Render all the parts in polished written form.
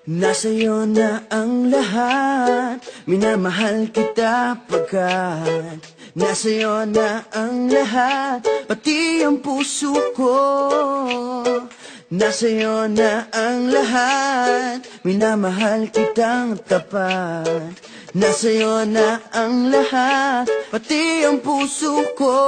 Nasa'yo na ang lahat, minamahal kita pagkat nasa'yo na ang lahat, pati ang puso ko. Nasa'yo na ang lahat, minamahal kitang tapat. Nasa'yo na ang lahat, pati ang puso ko.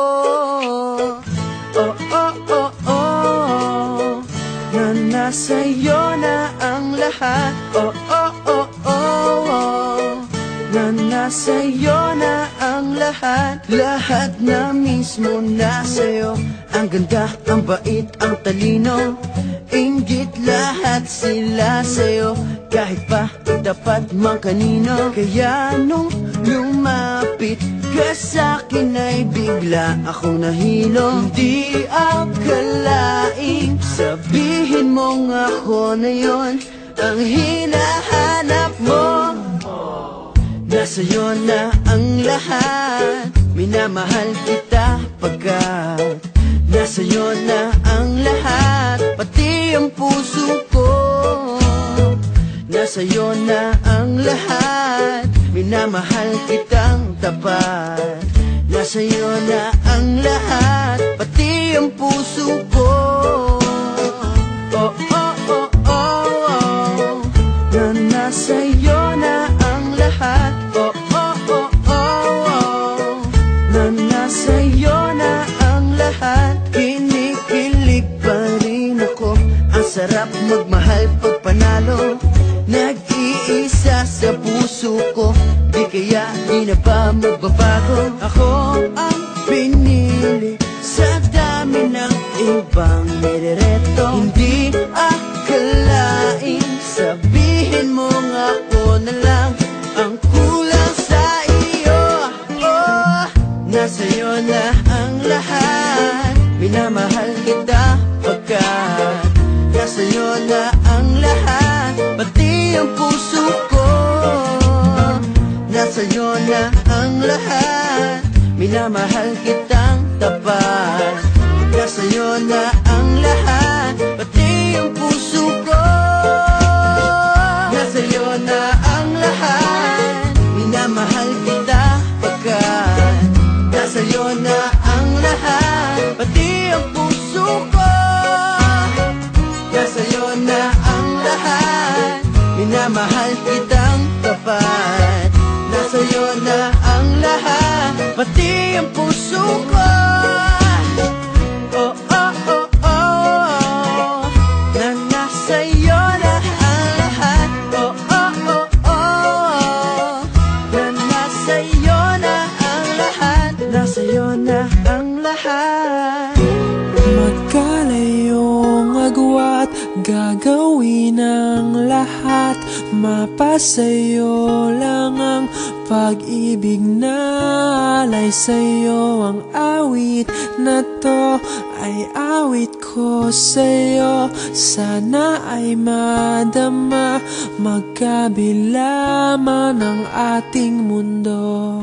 Oh, oh, oh, oh, na nasa'yo na ang lahat. Oh, oh, oh, oh, na nasa'yo na ang lahat. Lahat na mismo nasa'yo. Ang ganda, ang bait, ang talino, inggit lahat sila sa'yo. Kahit pa dapat mang kanino. Kaya nung lumapit ka sa'kin ay bigla akong nahilo. Hindi akalaing sabihin mong ako na yon ang hinahanap mo. Nasa'yo na ang lahat, minamahal kita pagkat nasa'yo na ang lahat, pati ang puso ko. Nasa'yo na ang lahat, minamahal kitang tapat. Nasa'yo na ang lahat, pati ang puso ko. Oh, oh, oh, oh, oh, na nasa'yo na ang lahat. Oh, oh, oh, oh, oh, na nasa'yo na ang lahat. Kinikilig pa rin ako, ang sarap magmahal pag panalo. Nag-iisa sa puso ko, di kaya di na ba magbabago? Ako ang pinili sa dami ng ibang nirereto. Hindi akalain sabihin mo nga ako na lang ang kulang sa iyo. Oh, nasa'yo na ang lahat, minamahal kita pagkat nasa'yo na ang lahat, pati ang puso ko. Nasa'yo na ang lahat, minamahal kitang tapat. Nasa'yo na ang lahat, pati ang puso ko. Nasa'yo na ang lahat, minamahal kita pagkat nasa'yo na ang lahat, pati ang puso ko. Nasa'yo na ang lahat, minamahal kitang tapat. Nasa'yo na ang lahat, pati ang puso ko. Oh, oh, oh, oh, na nasa'yo na ang lahat. Oh, oh, oh, oh, na nasa'yo na ang lahat. Nasa'yo na ang lahat. Magkalayong agwat, gagawin ang lahat. Mapasayo lang ang pag-ibig na alay sa'yo. Ang awit na to ay awit ko sa'yo. Sana ay madama, magkabila man ang ating mundo.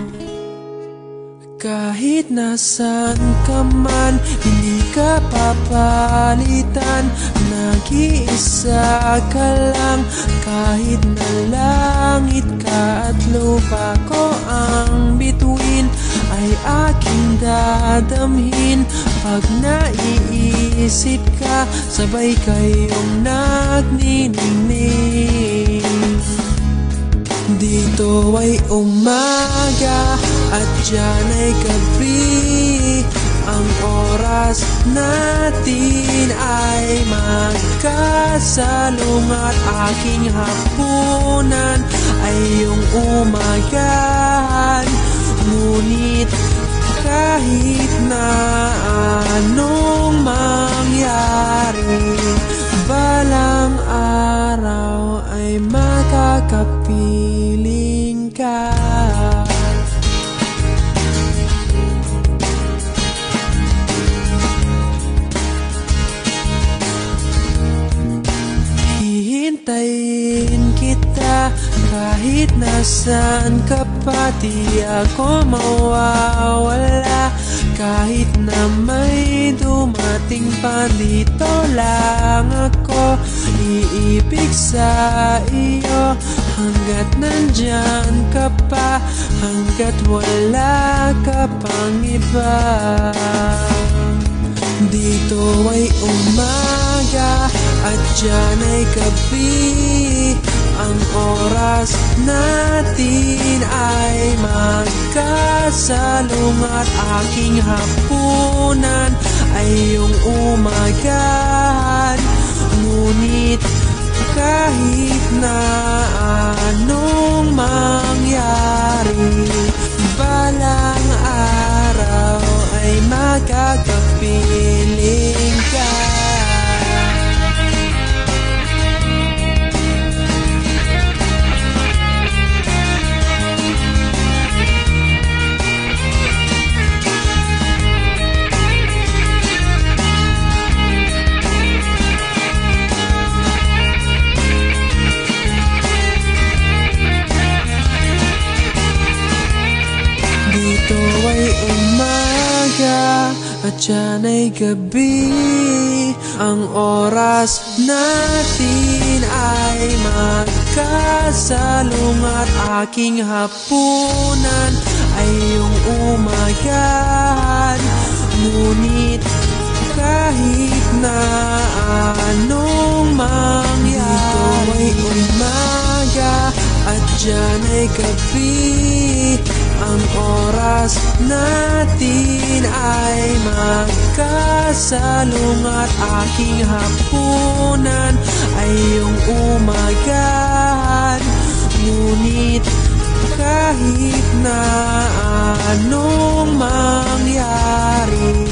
Kahit nasan ka man, hindi ka papalitan. Nag-iisa ka lang, kahit na langit ka at lupa ko ang bituin, ay aking dadamhin. Pag naiisip ka, sabay kayong nagniningning. Dito ay umaga at dyan ay gabi. Ang oras natin ay magkasalungat. Aking hapunan ay iyong umagahan. Ngunit kahit na anong mangyari, balang araw ay makakapiling ka. Hihintayin kita kahit nasan ka pa, di ako mawawala. Kahit na may dumating pa, dito lang ako iibig sa iyo. Hanggat nandyan ka pa, hanggat wala ka pang iba. Dito ay umaga at dyan ay gabi. Ang oras natin ay magkasalungat. Aking hapunan ay iyong umagahan. Ngunit kahit na anong mangyari, balang araw ay magkakapiling ka. Dito ay umaga at dyan ay gabi. Ang oras natin ay magkasalungat. Aking hapunan ay iyong umagahan. Ngunit kahit na anong mangyari, dito ay umaga at dyan ay gabi. Ang oras natin ay magkasalungat. Aking hapunan ay iyong umagahan. Ngunit kahit na anong mangyari,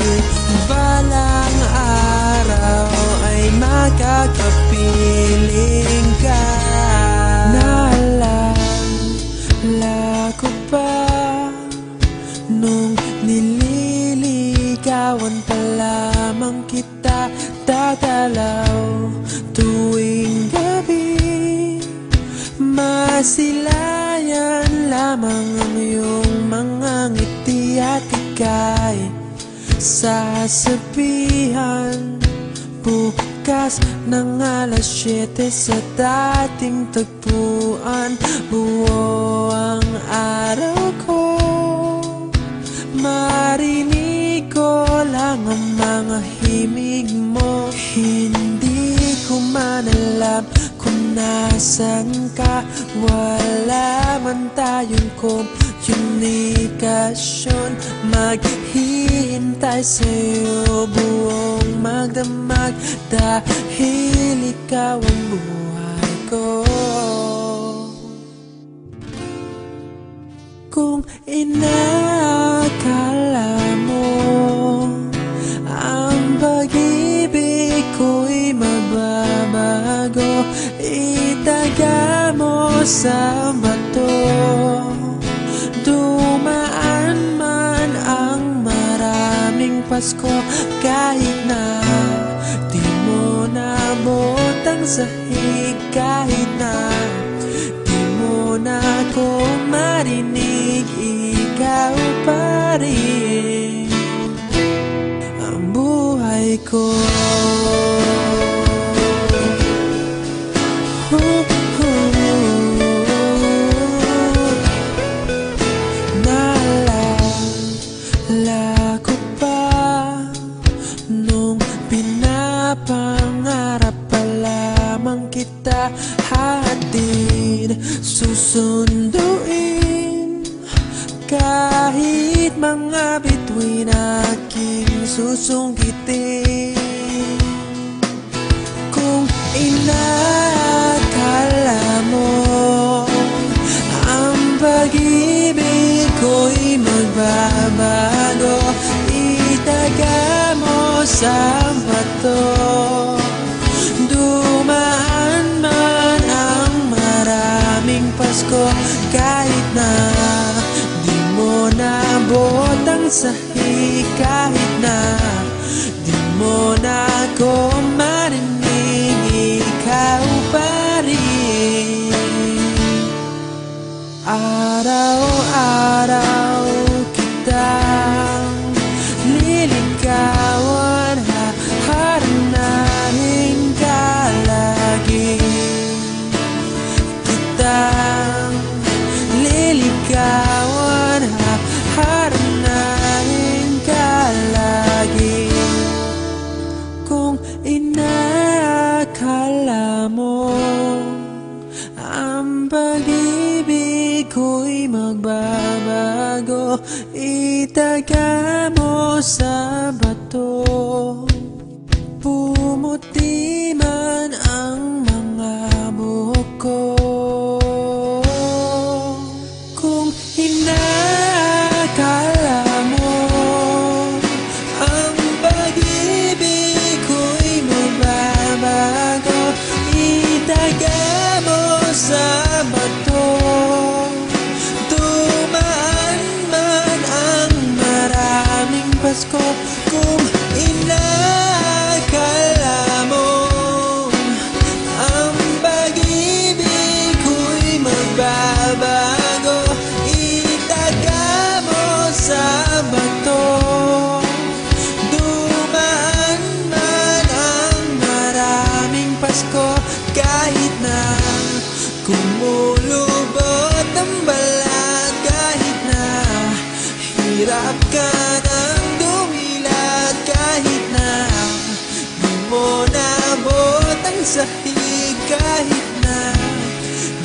balang araw ay magkakapiling ka. Naalala ko pa nung nililigawan pa lamang kita, tatalaw tuwing gabi. Masilayan lamang ang iyong mga ngiti at ika'y sasabihan bukas ng alas 7 sa dating tagpuan. Buo ang araw ko, marinig ko lang ang mga himig mo. Hindi ko man alam kung nasan ka. Wala man tayong komunikasyon. Maghihintay sa'yo buong magdamag, dahil ikaw ang buhay ko. Kung inakala mo ang pag-ibig ko'y mababago, itaga mo sa bato. Dumaan man ang maraming Pasko, kahit na di mo nabot ang sahig, kahit na di mo na ako marinig, ikaw pa rin ang buhay ko. Naalala ko pa nung pinapangarap pa lamang kita, hatid susunduin. Kahit mga bituin aking susungkitin. Kung inakala mo ang pag-ibig ko'y magbabago, itaga mo sa bato. Dumaan man ang maraming Pasko, kahit na di mo nabot ang sahig, kahit na di mo na ako marinig, ikaw pa rin. Araw-araw kitang Ang pag-ibig ko'y magbabago, itaga mo sa bato. Pumuti man ang mga buhok ko, kung inaakala mo ang pag-ibig ko'y magbabago, itaga mo sa bato. Dumaan man ang maraming Pasko, kung inaakala mo ang pag-ibig ko'y magbabago, itaga mo sa bato. Dumaan man ang maraming Pasko, kahit na kumulubot ang balat, kahit na hirap ka ng dumilat, kahit na di mo naabot ang sahig, kahit na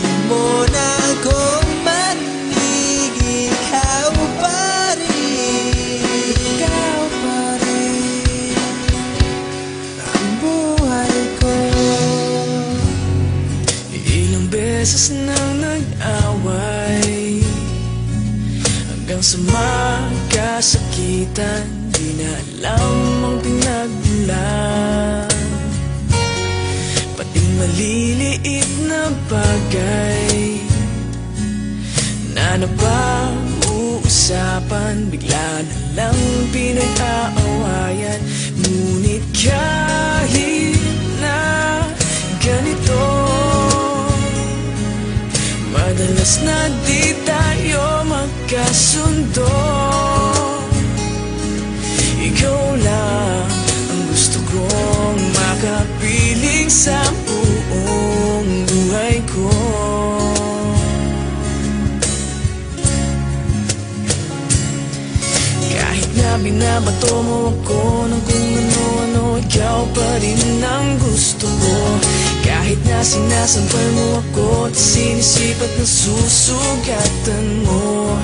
di mo na ako marinig, ikaw pa rin, ikaw pa rin ang buhay ko. Ilang beses nang nag-away hanggang sa magkasakitan, di na alam ang pinagmulan. Pating maliliit na bagay na napag-uusapan, bigla na lang pinag-aawayan. Ngunit kahit na ganito, madalas na di tayo magkasundo. Ikaw lang ang gusto kong makapiling sa buong buhay ko. Kahit na binabato mo ako ng kung ano-ano, ikaw pa rin ang gusto ko. Kahit na sinasampal mo ako at sinisipat na susugatan mo,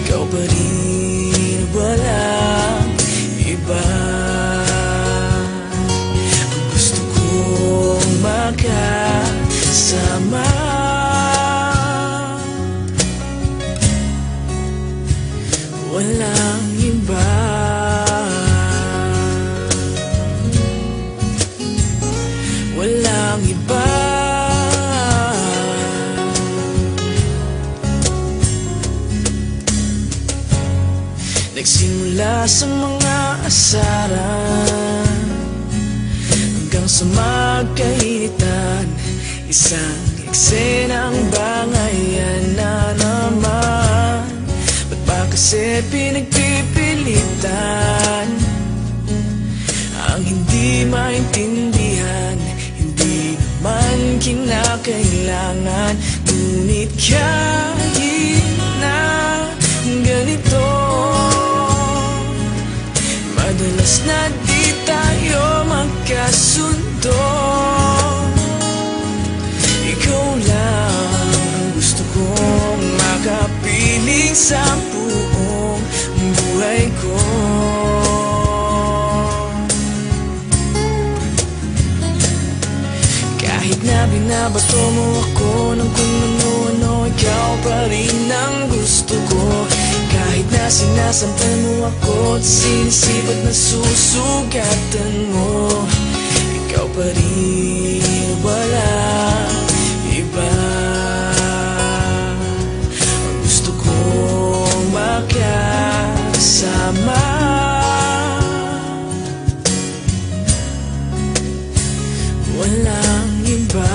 ikaw pa rin, walang iba. Ang gusto kong makasama, walang iba. Walang iba. Nagsimula sa mga asaran hanggang sa magkainitan, isang eksenang bangayan na naman. Ba't ba kasi pinagpipilitan ang hindi maintindihan? Hindi naman kinakailangan. Ngunit kahit na ganito, madalas na di tayo magkasundo. Ikaw lang ang gusto kong makapiling sa buong buhay ko. Kahit na binabato mo ako ng kung ano-ano, ikaw pa rin ang gusto ko. Kahit na sinasampal mo ako at sinisipat na susugatan mo, ikaw pa rin, walang iba. Ang gusto kong makasama, walang iba.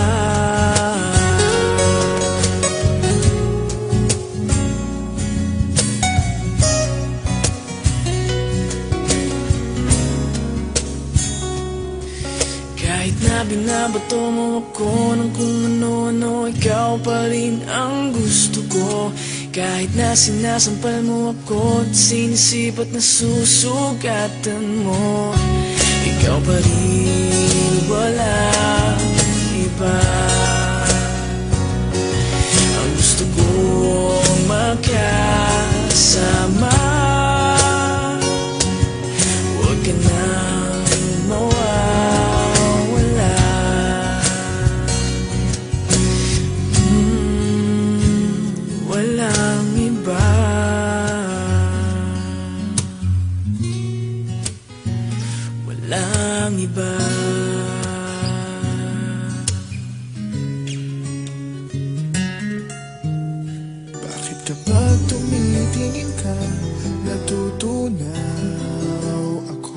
Kahit na binabato mo ako ng kung ano-ano, ikaw pa rin ang gusto ko. Kahit na sinasampal mo ako at sinisipat na susugatan mo, ikaw pa rin, walang iba. Kapag tumitingin ka, natutunaw ako.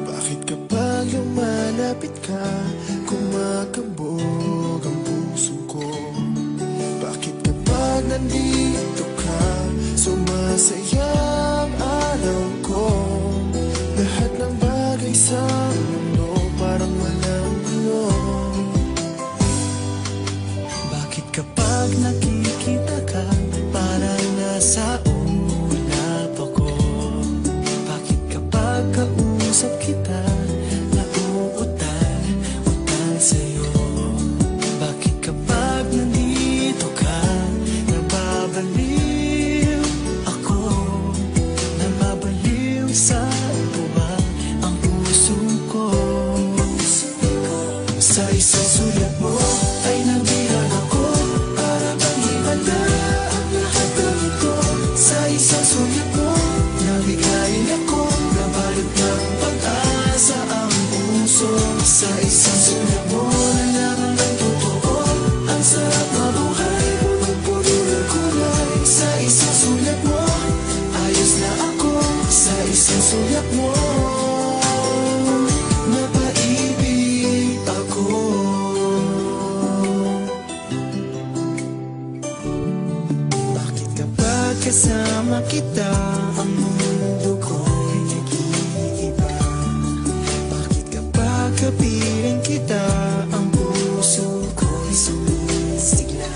Bakit kapag lumalapit ka, kumakabog ang puso ko? Bakit kapag nandito ka, sumasaya ang araw ko? Lahat ng bagay sa mundo parang walang iyo. Bakit kapag nakikita ka, parang nasa ulap ako? Bakit kapag kausap kita, nauutal-utal sa'yo? Bakit kapag nandito ka, nababaliw ako? Nababaliw sa tuwa ang puso ko. Sa isang sulat mo ay nabihan ako, para bang himala ang lahat ng ito. Sa isang sulat mo, nabigayin ako, nabalot ng pag-asa ang puso. Sa isang sulat mo, nalaman ng totoo, ang sarap mabuhay, punong-puno ng kulay. Sa isang sulat mo, ayos na ako. Sa isang sulat mo, napaibig ako. Bakit kapag kasama kita, ang mundo ko'y nag-iiba? Bakit kapag kapiling kita, ang puso ko'y sumisigla?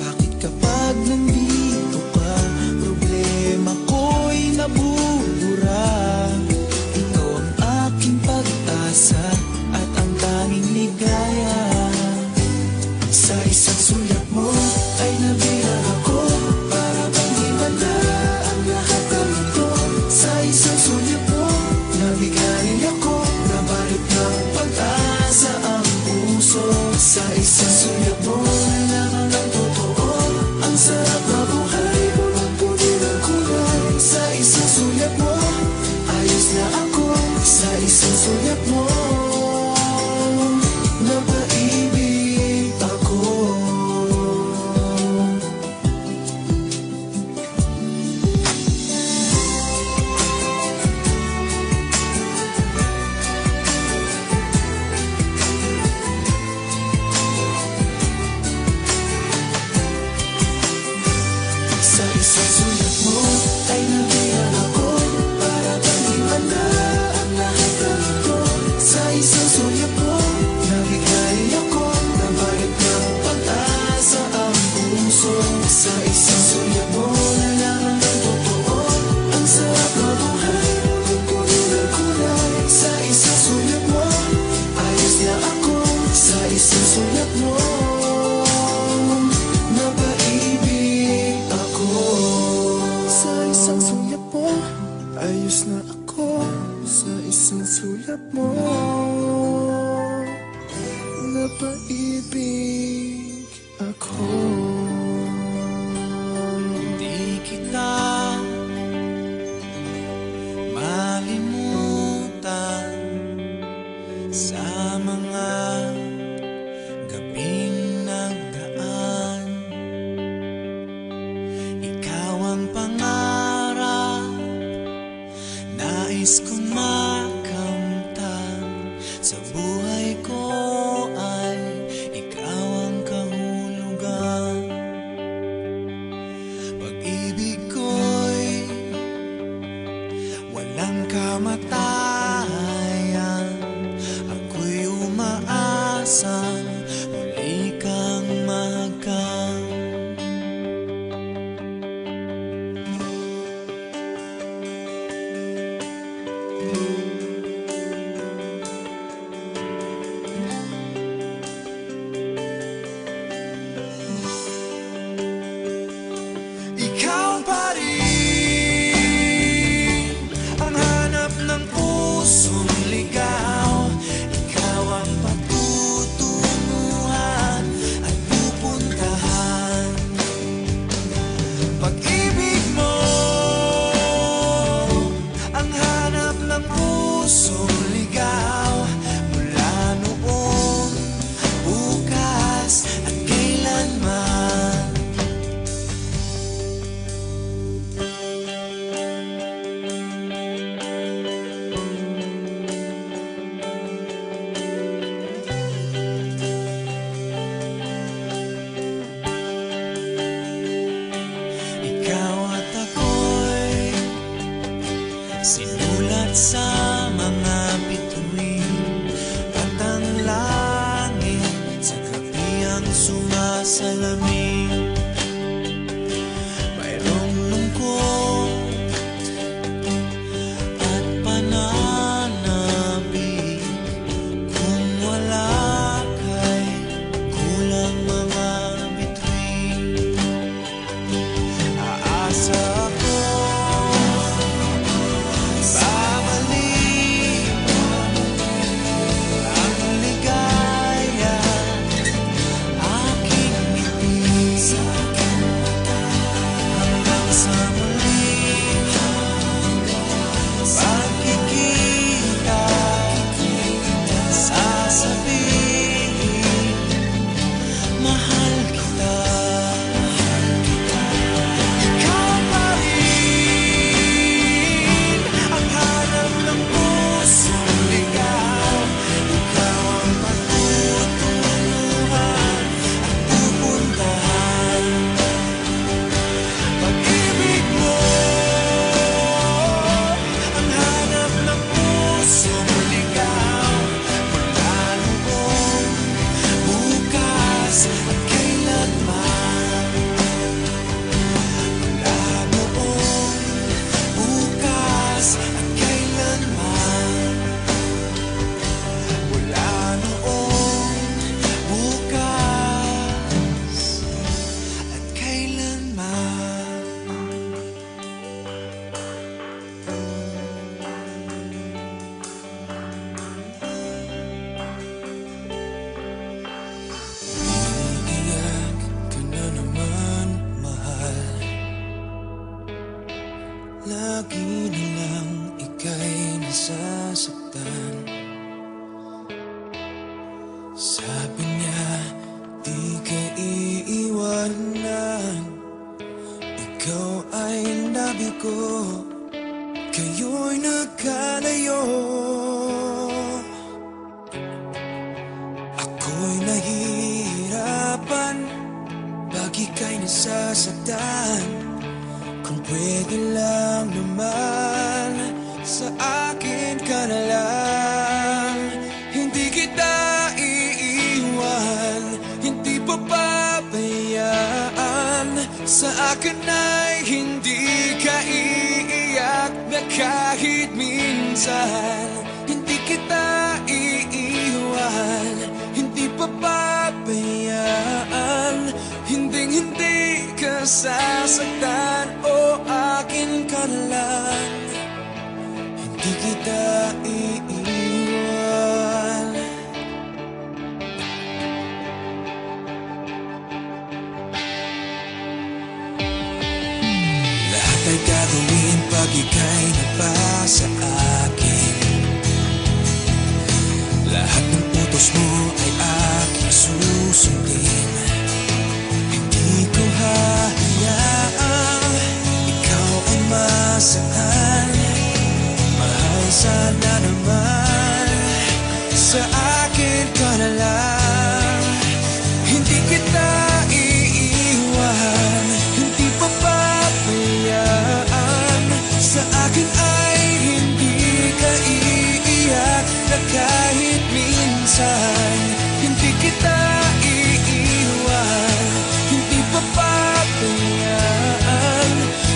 Bakit kapag nandito ka, problema ko'y nabubura? Ikaw ang aking pag-asa at ang tanging ligaya. Sa isang sulat mo ay nabilang ako, para bang himala ang lahat ng ito. Sa isang sulat mo, nabigayin ako, nabalot ng pag-asa ang puso. Sa isang sulat mo, nalaman ng totoo, ang sarap mabuhay, punong-puno ng kulay. Sa isang sulat mo, ayos na ako. Sa isang sulat mo, napaibig ako. Sa isang sulat mo ay nabihan ako, para bang himala ang lahat ng ito. Sa isang sulat mo, nabigayin ako, nabalot ng pag-asa ang puso. Sa isang sulat mo, nalaman ng totoo, ang sarap mabuhay, punong-puno ng kulay. Sa isang sulat mo, ayos na ako. Sa isang sulat mo, napaibig ako. Sa isang sulat mo, ayos na ako. Sa isang sulat mo, napaibig ako. Di kita malimutan sa mga gabing nagdaan. Ikaw ang pangarap, nais kong makamtan. Sa buhay ko ay ikaw ang kahulugan. biglang sumasalamin. Mayroong lungkot at pananabik. Kung wala kay kulang mga bituin. Aasa ako babalik ang ligaya, aking ngiti hanggang sa muling pagkikita. Sasabihin mahal kita. Ikaw pa rin ang hanap ng pusong ligaw. Ikaw ang patutunguhan at pupuntahan. Pag-ibig mo ang hanap ng pusong ligaw. Mula noong bukas at kailanman. Mula noong bukas at kailanman. Mula noong bukas at kailanman. Iiyak ka na naman, mahal. Lagi na lang ika'y nasasaktan. Sabi niya, di ka iiwanan. Ikaw ay nabi ko, kayo'y nagkalayo. Ako'y nahihirapan pag ika'y nasasaktan. Kung pwede lang naman, sa akin ka na lang. Hindi kita iiwan, hindi papabayaan. Sa akin ay hindi ka iiyak na kahit minsan. Hindi kita iiwan, hindi papabayaan. Hinding-hindi ka sasaktan, o akin ka na lang. Hindi kita iiwan. Lahat ay gagawin pag ika'y nagpasa akin. Lahat ng utos mo ay aking susundin. Hindi ko hahayaang ikaw ay masaktan. Mahal, sana naman sa akin ka na lang. Hindi kita iiwan, hindi papabayaan. Sa akin ay hindi ka iiyak na kahit minsan. Hindi kita iiwan, hindi papabayaan.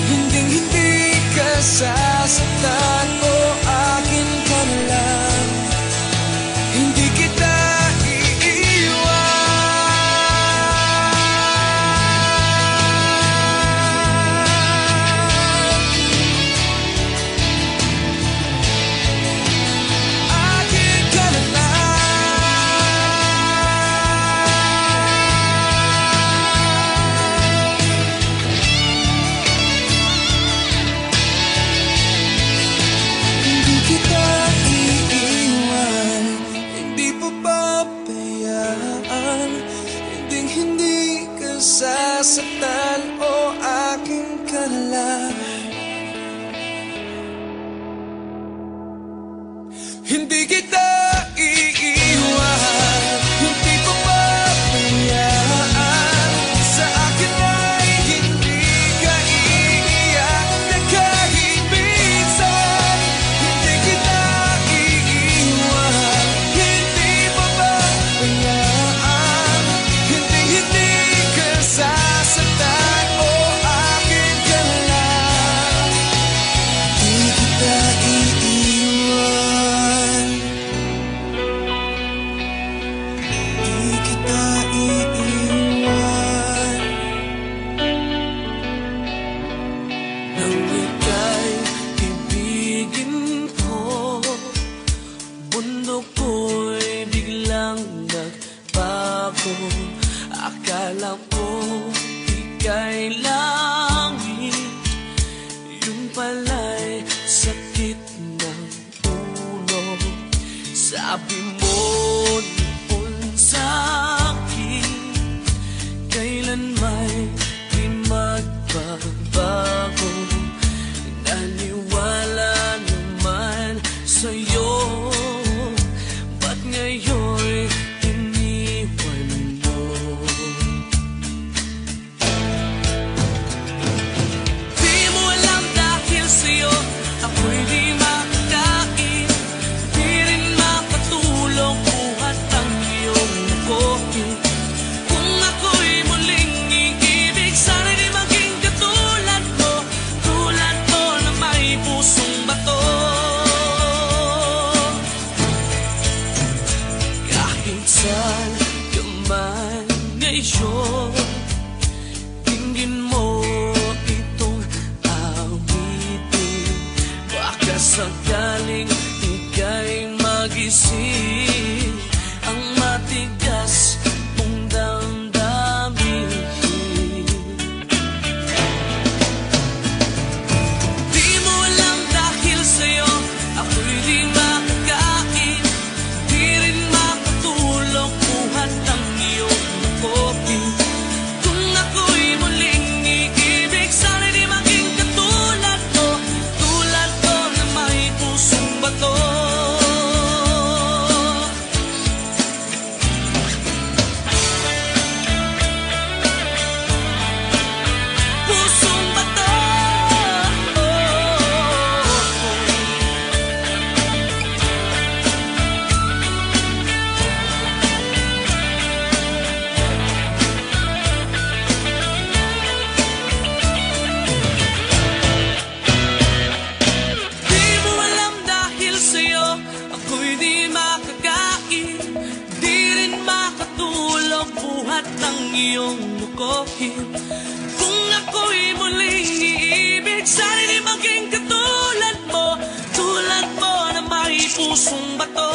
Hinding-hindi ka sasaktan, o akin ka na lang. Hindi kita sasaktan, o aking ka na lang. Hindi kita iiwan, hindi papabayaan. Sa akin ay hindi ka iiyak na kahit minsan. Hindi kita iiwan, hindi papabayaan. Hindi Akala mo ika'y langit, yun pala'y sakit ng ulo. Sabi mo noon sa'kin, kailan may di magbabago. Naniwala naman sa'yo, ba't ngayon iniwan mo? Di mo alam dahil sa'yo ako'y di makakain, di rin makatulog buhat ang iyong kopi. Kung ako'y muling iibig, sana'y di maging katulad mo, tulad mo na may pusong bato. Kahit saan ka man ngayon, tingin mo itong awitin. Baka sakaling ika'y magising, ang matigas mong damdamin. Di mo alam dahil sa'yo ako'y di makakain, di rin makatulog buhat ang iyong kopi. Kung ako'y muling iibig, sana'y di maging katulad mo, tulad ko na may pusong bato. Pusong bato. Di mo alam dahil sa'yo ako'y di makakain, di rin makatulog buhat ng iyong mukohin. Kung ako'y muling iibig, sana'y di maging katulad mo, tulad mo na may pusong bato.